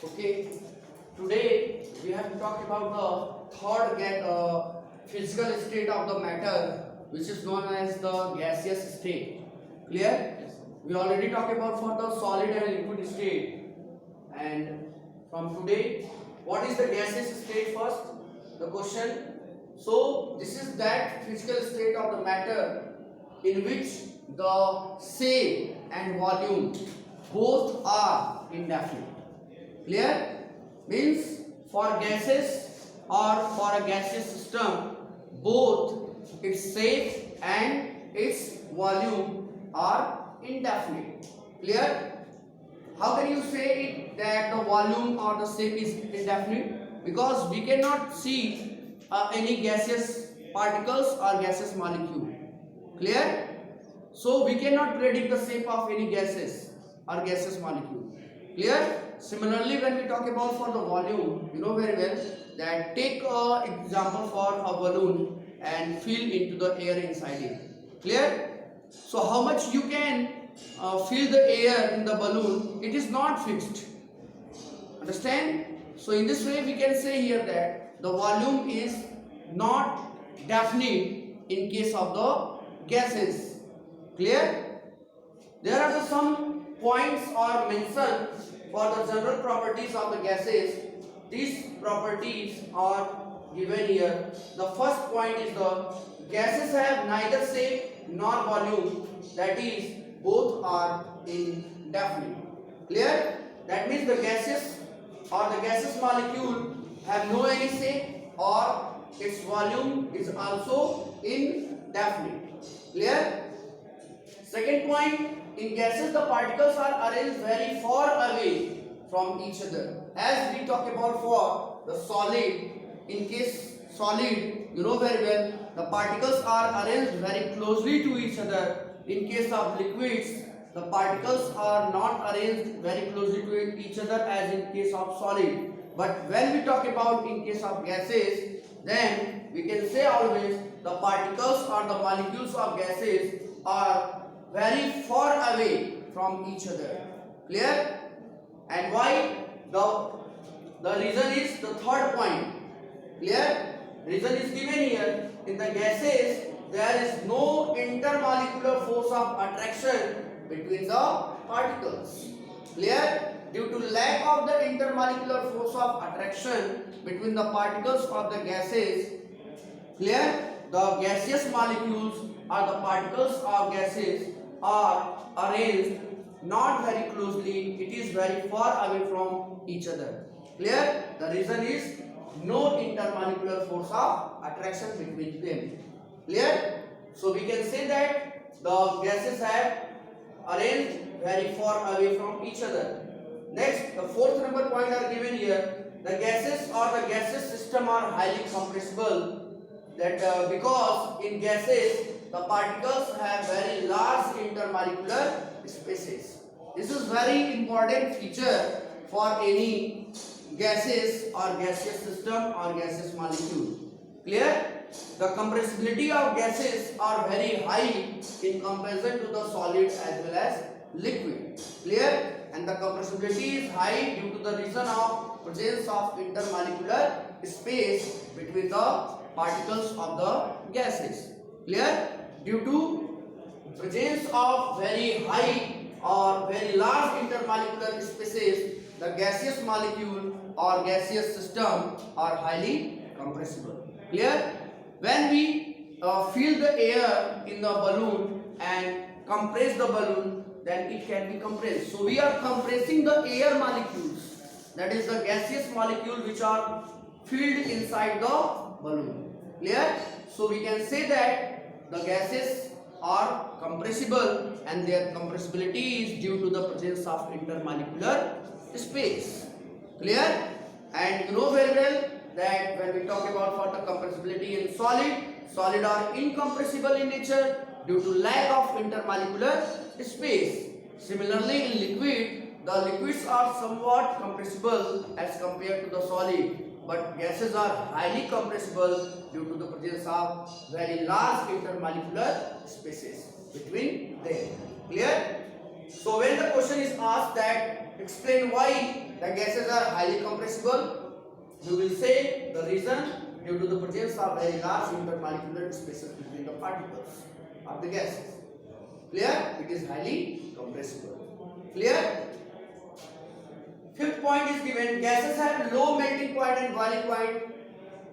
Okay, today we have to talk about the physical state of the matter, which is known as the gaseous state. Clear? We already talked about for the solid and liquid state, and from today, what is the gaseous state first? The question. So this is that physical state of the matter in which the shape and volume both are indefinite. Clear? Means for gases or for a gaseous system, both its shape and its volume are indefinite. Clear? How can you say it that the volume or the shape is indefinite? Because we cannot see any gaseous particles or gaseous molecule. Clear? So we cannot predict the shape of any gases or gaseous molecule. Clear? Similarly, when we talk about for the volume, you know very well that take an example for a balloon and fill into the air inside it. Clear? So how much you can fill the air in the balloon, it is not fixed. Understand? So in this way we can say here that the volume is not definite in case of the gases. Clear? There are some points or mention for the general properties of the gases. These properties are given here. The first point is the gases have neither shape nor volume, that is both are indefinite. Clear? That means the gases or the gaseous molecule have no any shape or its volume is also indefinite. Clear? Second point, in gases the particles are arranged very far away from each other. As we talk about for the solid, in case solid, you know very well, the particles are arranged very closely to each other. In case of liquids, the particles are not arranged very closely to each other as in case of solid. But when we talk about in case of gases, then we can say always the particles or the molecules of gases are very far away from each other. Clear? And why? The reason is the third point. Clear? Reason is given here. In the gases, there is no intermolecular force of attraction between the particles. Clear? Due to lack of the intermolecular force of attraction between the particles of the gases, clear? The gaseous molecules or the particles of gases are arranged not very closely, it is very far away from each other. Clear? The reason is no intermolecular force of attraction between them. Clear? So we can say that the gases have arranged very far away from each other. Next, the fourth number point are given here. The gases or the gaseous system are highly compressible. That because in gases the particles have very large intermolecular spaces. This is very important feature for any gases or gaseous system or gaseous molecule. Clear? The compressibility of gases are very high in comparison to the solid as well as liquid. Clear? And the compressibility is high due to the reason of presence of intermolecular space between the particles of the gases. Clear? Due to presence of very high or very large intermolecular spaces, the gaseous molecule or gaseous system are highly compressible. Clear? When we fill the air in the balloon and compress the balloon, then it can be compressed. So we are compressing the air molecules, that is the gaseous molecule which are filled inside the balloon. Clear? So we can say that the gases are compressible and their compressibility is due to the presence of intermolecular space. Clear? And you know very well that when we talk about for the compressibility in solid are incompressible in nature due to lack of intermolecular space. Similarly in liquid, the liquids are somewhat compressible as compared to the solid, but gases are highly compressible due to the presence of very large intermolecular spaces between them. Clear? So when the question is asked that explain why the gases are highly compressible? We will say the reason due to the presence of very large intermolecular spaces between the particles of the gases. Clear? It is highly compressible. Clear? Fifth point is given, gases have low melting point and boiling point.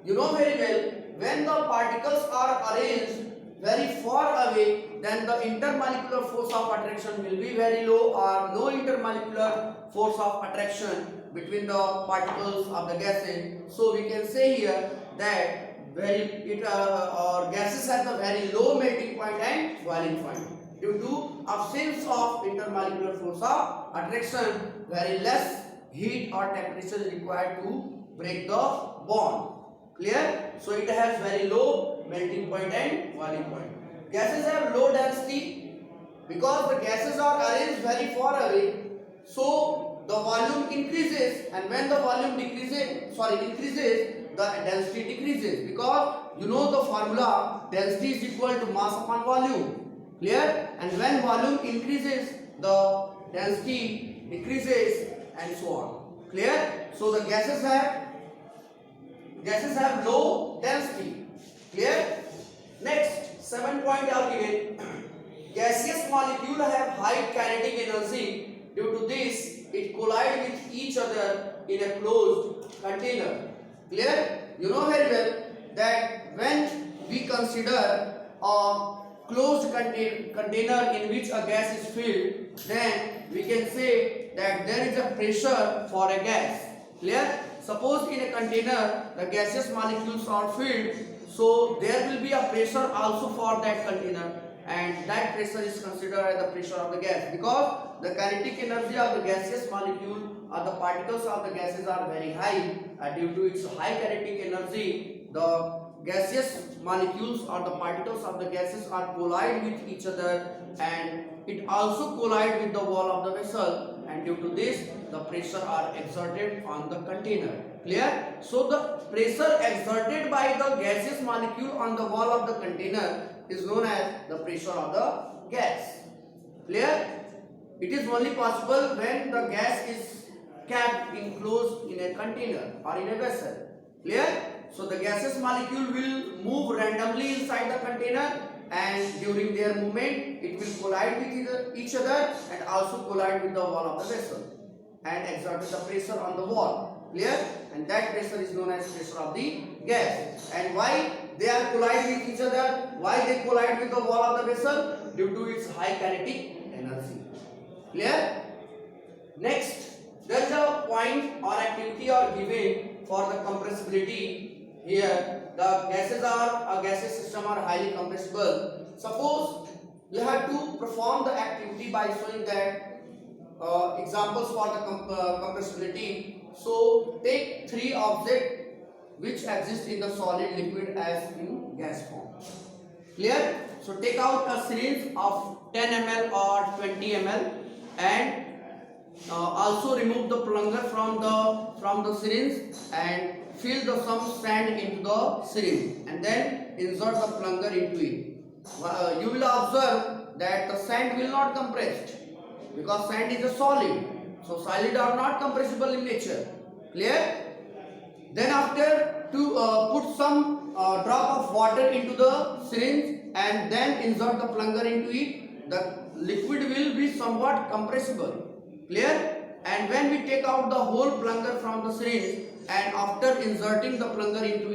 You know very well, when the particles are arranged very far away, then the intermolecular force of attraction will be very low or no intermolecular force of attraction between the particles of the gases. So we can say here that gases have a very low melting point and boiling point due to absence of intermolecular force of attraction. Very less heat or temperature is required to break the bond. Clear? So it has very low melting point and boiling point. Gases have low density because the gases are arranged very far away. So the volume increases, and when the volume increases, the density decreases, because you know the formula, density is equal to mass upon volume. Clear? And when volume increases, the density decreases, and so on. Clear? So the gases have low density. Clear? Next, 7 point are given. Gaseous molecules have high kinetic energy. Due to this, it collides with each other in a closed container. Clear? You know very well that when we consider a closed container in which a gas is filled, then we can say that there is a pressure for a gas. Clear? Suppose in a container the gaseous molecules are filled, so there will be a pressure also for that container, and that pressure is considered as the pressure of the gas, because the kinetic energy of the gaseous molecule or the particles of the gases are very high. Due to its high kinetic energy, the gaseous molecules or the particles of the gases are collide with each other, and it also collide with the wall of the vessel, and due to this the pressure are exerted on the container. Clear? So the pressure exerted by the gaseous molecule on the wall of the container is known as the pressure of the gas. Clear? It is only possible when the gas is kept enclosed in a container or in a vessel. Clear? So the gaseous molecule will move randomly inside the container, and during their movement it will collide with each other and also collide with the wall of the vessel and exert the pressure on the wall. Clear? And that pressure is known as pressure of the gas. And why they are collide with each other? Why they collide with the wall of the vessel? Due to its high kinetic energy. Clear? Next, there is a point or activity are given for the compressibility. Here the gases are a gaseous system are highly compressible. Suppose you have to perform the activity by showing that examples for the compressibility. So take 3 objects which exist in the solid, liquid as in gas form. Clear? So take out a syringe of 10 ml or 20 ml and also remove the plunger from the syringe and fill the some sand into the syringe and then insert the plunger into it. You will observe that the sand will not compress because sand is a solid. So solid are not compressible in nature. Clear? Then after to put some drop of water into the syringe and then insert the plunger into it, the liquid will be somewhat compressible. Clear? And when we take out the whole plunger from the syringe and after inserting the plunger into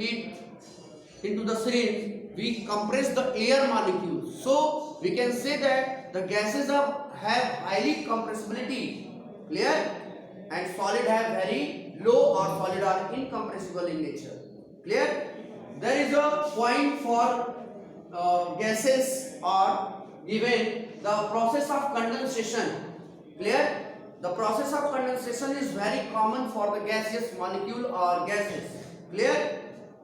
the syringe, we compress the air molecules. So we can say that the gases have highly compressibility. Clear? And solid have very low or solid are incompressible in nature. Clear? There is a point for gases are given the process of condensation. Clear? The process of condensation is very common for the gaseous molecule or gases. Clear?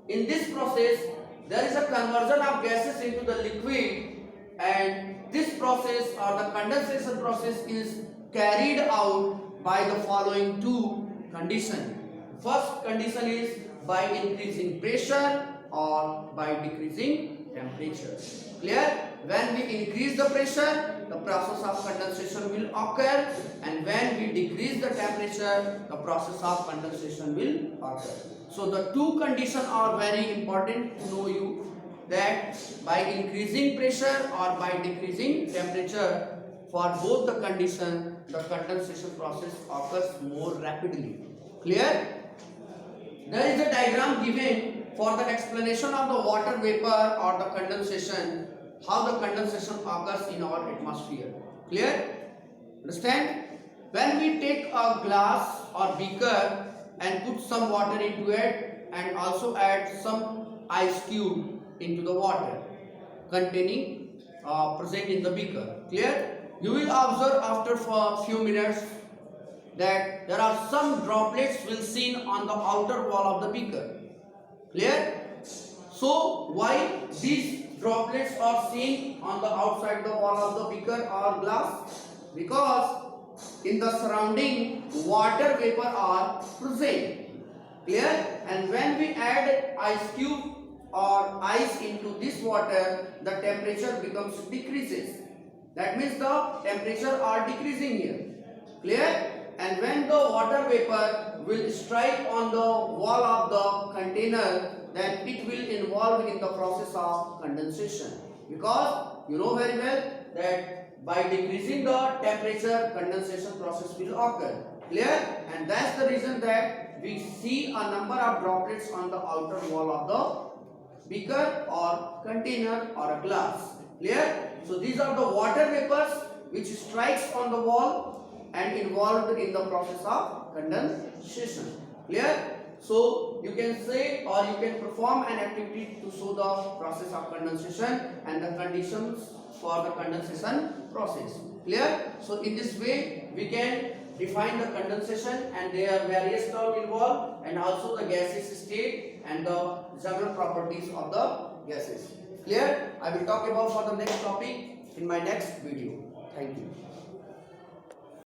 In this process, there is a conversion of gases into the liquid, and this process or the condensation process is carried out by the following 2 conditions. First condition is by increasing pressure or by decreasing temperature. Clear? When we increase the pressure, the process of condensation will occur, and when we decrease the temperature, the process of condensation will occur. So the two conditions are very important to know you, that by increasing pressure or by decreasing temperature, for both the condition, the condensation process occurs more rapidly. Clear? There is a diagram given for the explanation of the water vapor or the condensation, how the condensation occurs in our atmosphere. Clear? Understand? When we take a glass or beaker and put some water into it and also add some ice cube into the water containing present in the beaker. Clear? You will observe after a few minutes that there are some droplets will seen on the outer wall of the beaker. Clear? So why these droplets are seen on the outside the wall of the beaker or glass? Because in the surrounding water vapor are present. Clear? And when we add ice cube or ice into this water, the temperature becomes decreases. That means the temperature are decreasing here. Clear? And when the water vapor will strike on the wall of the container, then it will involve in the process of condensation. Because you know very well that by decreasing the temperature, condensation process will occur. Clear? And that's the reason that we see a number of droplets on the outer wall of the beaker or container or a glass. Clear? So these are the water vapors which strikes on the wall and involved in the process of condensation. Clear? So you can say or you can perform an activity to show the process of condensation and the conditions for the condensation process. Clear? So in this way we can define the condensation and there are various terms involved, and also the gaseous state and the general properties of the gases. Clear? I will talk about for the next topic in my next video. Thank you.